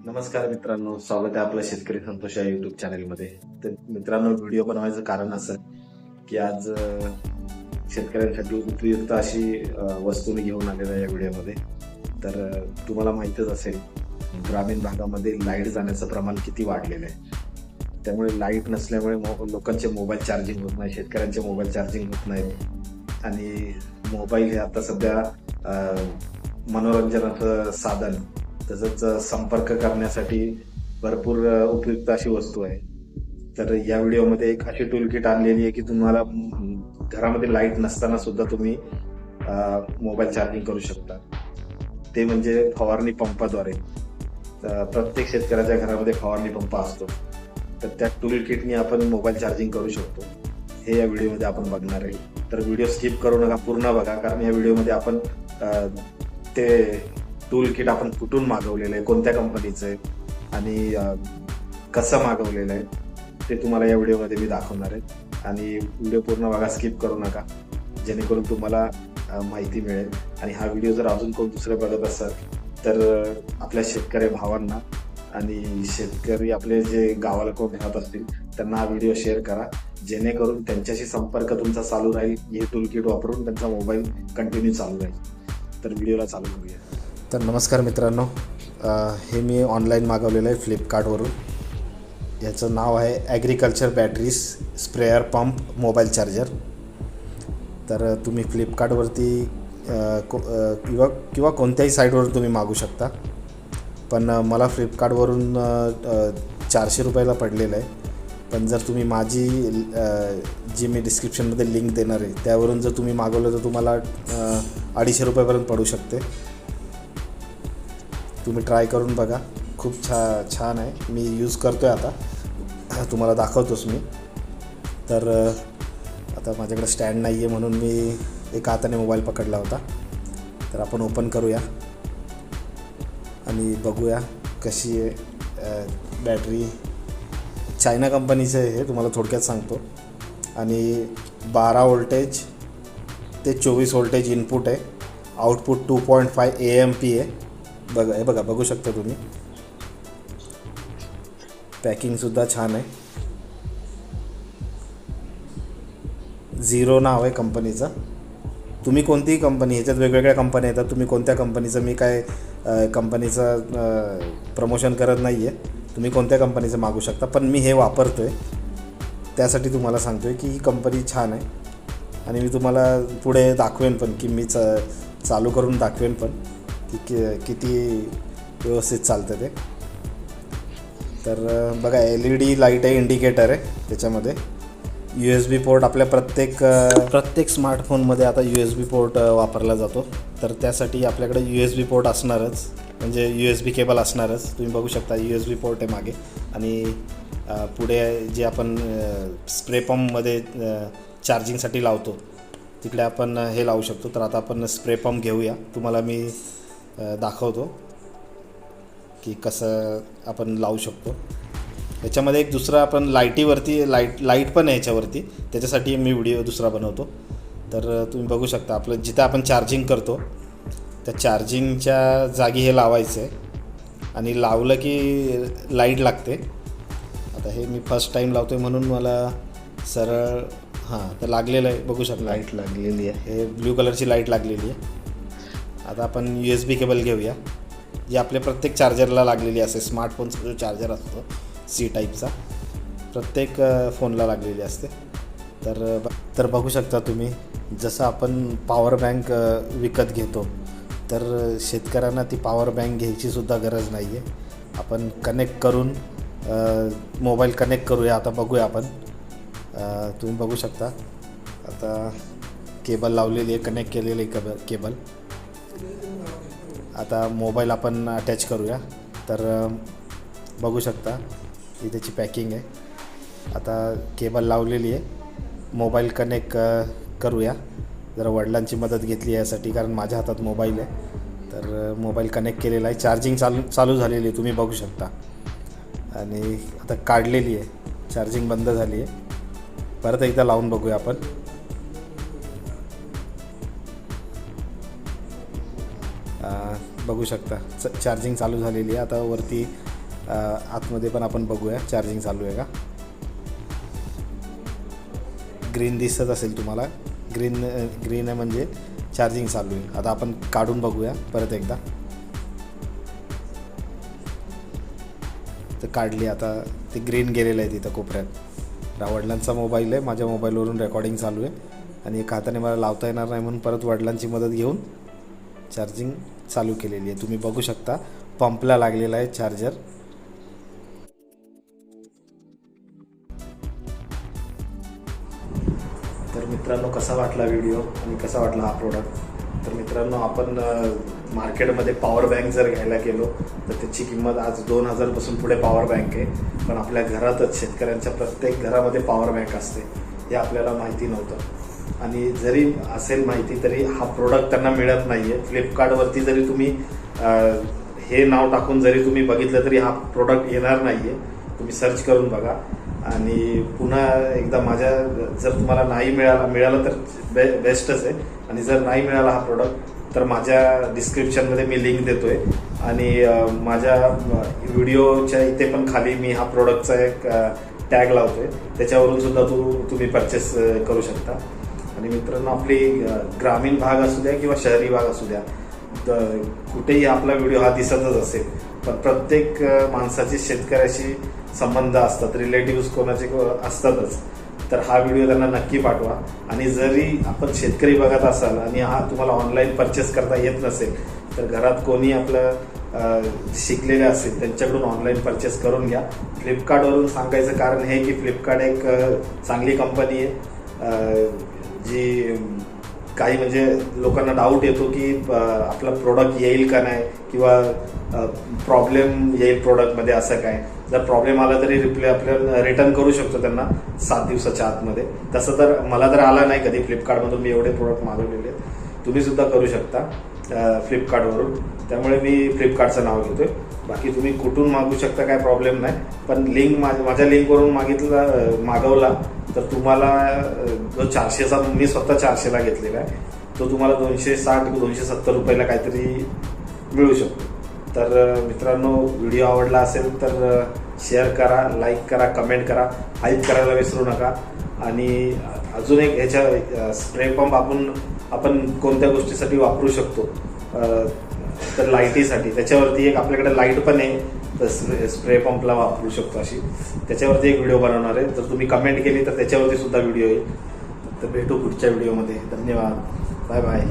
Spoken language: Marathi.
नमस्कार मित्रांनो, स्वागत आहे आपलं शेतकरी संतोष या युट्यूब चॅनलमध्ये. तर मित्रांनो, व्हिडिओ बनवायचं कारण असं की आज शेतकऱ्यांसाठी उपयुक्त अशी वस्तू मी घेऊन आलेलो आहे या व्हिडिओमध्ये. तर तुम्हाला माहीतच असेल, ग्रामीण भागामध्ये लाईट जाण्याचं प्रमाण किती वाढलेलं आहे. त्यामुळे लाईट नसल्यामुळे लोकांचे मोबाईल चार्जिंग होत नाही, शेतकऱ्यांचे मोबाईल चार्जिंग होत नाहीत आणि मोबाईल हे आता सध्या मनोरंजनाचं साधन, तसंच संपर्क करण्यासाठी भरपूर उपयुक्त अशी वस्तू आहे. तर या व्हिडिओमध्ये एक अशी टूल किट आणलेली आहे की तुम्हाला घरामध्ये लाईट नसताना सुद्धा तुम्ही मोबाईल चार्जिंग करू शकता. ते म्हणजे फवारणी पंपाद्वारे. प्रत्येक शेतकऱ्याच्या घरामध्ये फवारणी पंप असतो, तर त्या टूल किटने आपण मोबाईल चार्जिंग करू शकतो. हे या व्हिडिओमध्ये आपण बघणार आहे. तर व्हिडिओ स्किप करू नका, पूर्ण बघा, कारण या व्हिडिओमध्ये आपण ते टूल किट आपण कुठून मागवलेलं आहे, कोणत्या कंपनीचं आहे आणि कसं मागवलेलं आहे ते तुम्हाला या व्हिडिओमध्ये मी दाखवणार आहे. आणि व्हिडिओ पूर्ण बघा, स्किप करू नका, जेणेकरून तुम्हाला माहिती मिळेल. आणि हा व्हिडिओ जर अजून कोण दुसरे बघत असाल तर आपल्या शेतकरी भावांना आणि शेतकरी आपले जे गावाला कोण राहत असतील त्यांना हा व्हिडिओ शेअर करा, जेणेकरून त्यांच्याशी संपर्क तुमचा चालू राहील. हे टूल किट वापरून त्यांचा मोबाईल कंटिन्यू चालू राहील. तर व्हिडिओला चालू करूया. तर नमस्कार मित्रांनो, हे मी ऑनलाईन मागवलेलं आहे फ्लिपकार्टवरून. याचं नाव आहे agriculture batteries sprayer pump mobile charger. तर तुम्ही फ्लिपकार्टवरती किंवा कोणत्याही साईटवरून तुम्ही मागू शकता. पण मला फ्लिपकार्टवरून 400 रुपयाला पडलेलं आहे. पण जर तुम्ही माझी जी मी डिस्क्रिप्शनमध्ये लिंक देणार आहे त्यावरून जर तुम्ही मागवलं तर तुम्हाला 250 रुपयापर्यंत पडू शकते. तुम्ही ट्राय करून बघा, खूप छान आहे. मी यूज करतो आहे आता, तुम्हाला दाखवतोच मी. तर आता माझ्याकडे स्टँड नाही आहे म्हणून मी एका हाताने मोबाईल पकडला होता. तर आपण ओपन करूया आणि बघूया कशी आहे. बॅटरी चायना कंपनीचं आहे हे, तुम्हाला थोडक्यात सांगतो. आणि 12 व्होल्टेज ते 24 व्होल्टेज इनपुट आहे. आउटपुट 2.5 AMP आहे. हे बघा, बघू शकता तुम्ही. पॅकिंगसुद्धा छान आहे. झिरो नाव आहे कंपनीचं. तुम्ही कोणतीही कंपनी, ह्याच्यात वेगवेगळ्या कंपन्या येतात, तुम्ही कोणत्या कंपनीचं, मी काय कंपनीचं प्रमोशन करत नाही आहे, तुम्ही कोणत्या कंपनीचं मागू शकता. पण मी हे वापरतो आहे, त्यासाठी तुम्हाला सांगतो आहे की ही कंपनी छान आहे. आणि मी तुम्हाला पुढे दाखवेन पण, की मी चालू करून दाखवेन पण की किती व्यवस्थित चालतं ते. तर बघा, LED लाईट आहे, इंडिकेटर आहे त्याच्यामध्ये. USB पोर्ट आपल्या प्रत्येक स्मार्टफोनमध्ये आता USB पोर्ट वापरला जातो. तर त्यासाठी आपल्याकडे USB पोर्ट असणारच, म्हणजे USB केबल असणारच. तुम्ही बघू शकता USB पोर्ट आहे मागे. आणि पुढे जे आपण स्प्रे पंपमध्ये चार्जिंगसाठी लावतो तिकडे आपण हे लावू शकतो. तर आता आपण स्प्रे पंप घेऊया, तुम्हाला मी दाखवतो की कसं आपण लावू शकतो. याच्यामध्ये एक दुसरा आपण लाईट पण आहे याच्यावरती, त्याच्यासाठी मी व्हिडिओ दुसरा बनवतो. तर तुम्ही बघू शकता, आपलं जिथं आपण चार्जिंग करतो त्या चार्जिंगच्या जागी हे लावायचं आहे. आणि लावलं की लाईट लागते. आता हे मी फर्स्ट टाईम लावतो आहे म्हणून मला सरळ तर लागलेलं आहे, बघू शकता. लाईट लागलेली आहे, हे ब्ल्यू कलरची लाईट लागलेली आहे. आता आपण USB केबल घेऊया, जी आपल्या प्रत्येक चार्जरला लागलेली असते. स्मार्टफोनचा जो चार्जर असतो C टाईपचा, प्रत्येक फोनला लागलेली असते. तर बघू शकता तुम्ही, जसं आपण पॉवर बँक विकत घेतो, तर शेतकऱ्यांना ती पॉवर बँक घ्यायचीसुद्धा गरज नाही आहे. आपण कनेक्ट करून मोबाईल कनेक्ट करूया. आता बघूया आपण. तुम्ही बघू शकता, आता केबल लावलेली आहे, कनेक्ट केलेली आहे केबल. आता मोबाईल आपण अटॅच करूया. तर बघू शकता ही त्याची पॅकिंग आहे. आता केबल लावलेली आहे, मोबाईल कनेक्ट करूया. जरा वडिलांची मदत घेतली यासाठी, कारण माझ्या हातात मोबाईल आहे. तर मोबाईल कनेक्ट केलेला आहे, चार्जिंग चालू झालेली आहे, तुम्ही बघू शकता. आणि आता काढलेली आहे, चार्जिंग बंद झाली आहे. परत एकदा लावून बघूया आपण. बघू शकता चार्जिंग चालू झालेली आहे. आता वरती आतमध्ये पण आपण बघूया चार्जिंग चालू आहे का. ग्रीन दिसत असेल तुम्हाला, ग्रीन आहे म्हणजे चार्जिंग चालू आहे. आता आपण काढून बघूया परत एकदा. तर काढली, आता ते ग्रीन गेलेलं आहे तिथं कोपऱ्यात. वडिलांचा मोबाईल आहे, माझ्या मोबाईलवरून रेकॉर्डिंग चालू आहे आणि एका हाताने मला लावता येणार नाही म्हणून परत वडिलांची मदत घेऊन चार्जिंग चालू केलेली आहे. तुम्ही बघू शकता पंपला लागलेला आहे चार्जर. तर मित्रांनो, कसा वाटला व्हिडिओ आणि कसा वाटला हा प्रोडक्ट. तर मित्रांनो, आपण मार्केटमध्ये पॉवर बँक जर घ्यायला गेलो तर त्याची किंमत आज 2000 पासून पुढे पॉवर बँक आहे. पण आपल्या घरातच शेतकऱ्यांच्या प्रत्येक घरामध्ये पॉवर बँक असते हे आपल्याला माहिती नव्हतं. आणि जरी असेल माहिती तरी हा प्रोडक्ट त्यांना मिळत नाही आहे. फ्लिपकार्टवरती जरी तुम्ही हे नाव टाकून जरी तुम्ही बघितलं तरी हा प्रोडक्ट येणार नाही आहे. तुम्ही सर्च करून बघा. आणि पुन्हा एकदा माझ्या जर तुम्हाला नाही मिळालं तर बेस्टच आहे. आणि जर नाही मिळाला हा प्रोडक्ट तर माझ्या डिस्क्रिप्शनमध्ये मी लिंक देतोय आणि माझ्या व्हिडिओच्या इथे पण खाली मी हा प्रोडक्टचा एक टॅग लावतोय, त्याच्यावरून सुद्धा तुम्ही परचेस करू शकता. आणि मित्रांनो, आपली ग्रामीण भाग असू द्या किंवा शहरी भाग असू द्या, कुठेही आपला व्हिडिओ हा दिसतच असेल, पण प्रत्येक माणसाची शेतकऱ्याशी संबंध असतात, रिलेटिव्ह कोणाचे असतातच. तर हा व्हिडिओ त्यांना नक्की पाठवा. आणि जरी आपण शेतकरी बघत असाल आणि हा तुम्हाला ऑनलाईन परचेस करता येत नसेल तर घरात कोणी आपलं शिकलेले असेल त्यांच्याकडून ऑनलाईन परचेस करून घ्या. फ्लिपकार्टवरून सांगायचं कारण हे की फ्लिपकार्ट एक चांगली कंपनी आहे जी काही म्हणजे लोकांना डाऊट येतो की आपला प्रोडक्ट येईल का नाही किंवा प्रॉब्लेम येईल प्रोडक्टमध्ये, असं काय. जर प्रॉब्लेम आला तरी आपल्याला रिटर्न करू शकतो त्यांना 7 दिवसाच्या आतमध्ये. तसं तर मला तर आला नाही कधी फ्लिपकार्टमधून. मी एवढे प्रोडक्ट मागवलेले आहेत, तुम्ही सुद्धा करू शकता फ्लिपकार्टवरून. त्यामुळे मी फ्लिपकार्टचं नाव घेतोय. बाकी तुम्ही कुठून मागू शकता, काय प्रॉब्लेम नाही. पण लिंक माझ्या लिंकवरून मागवला तर तुम्हाला जो 400चा, मी स्वतः 400ला घेतलेला आहे, तो तुम्हाला 260-270 रुपयाला काहीतरी मिळू शकतो. तर मित्रांनो, व्हिडिओ आवडला असेल तर शेअर करा, लाईक करा, कमेंट करा, हाईप करायला विसरू नका. आणि अजून एक ह्याच्या स्प्रे पंप आपण कोणत्या गोष्टीसाठी वापरू शकतो तर लाईटीसाठी. त्याच्यावरती एक आपल्याकडे लाईट पण आहे, तर स्प्रे पंपला वापरू शकतो अशी, त्याच्यावरती एक व्हिडिओ बनवणार आहे. जर तुम्ही कमेंट केली तर त्याच्यावरती सुद्धा व्हिडिओ येईल. तर भेटू पुढच्या व्हिडिओमध्ये. धन्यवाद. Bye bye.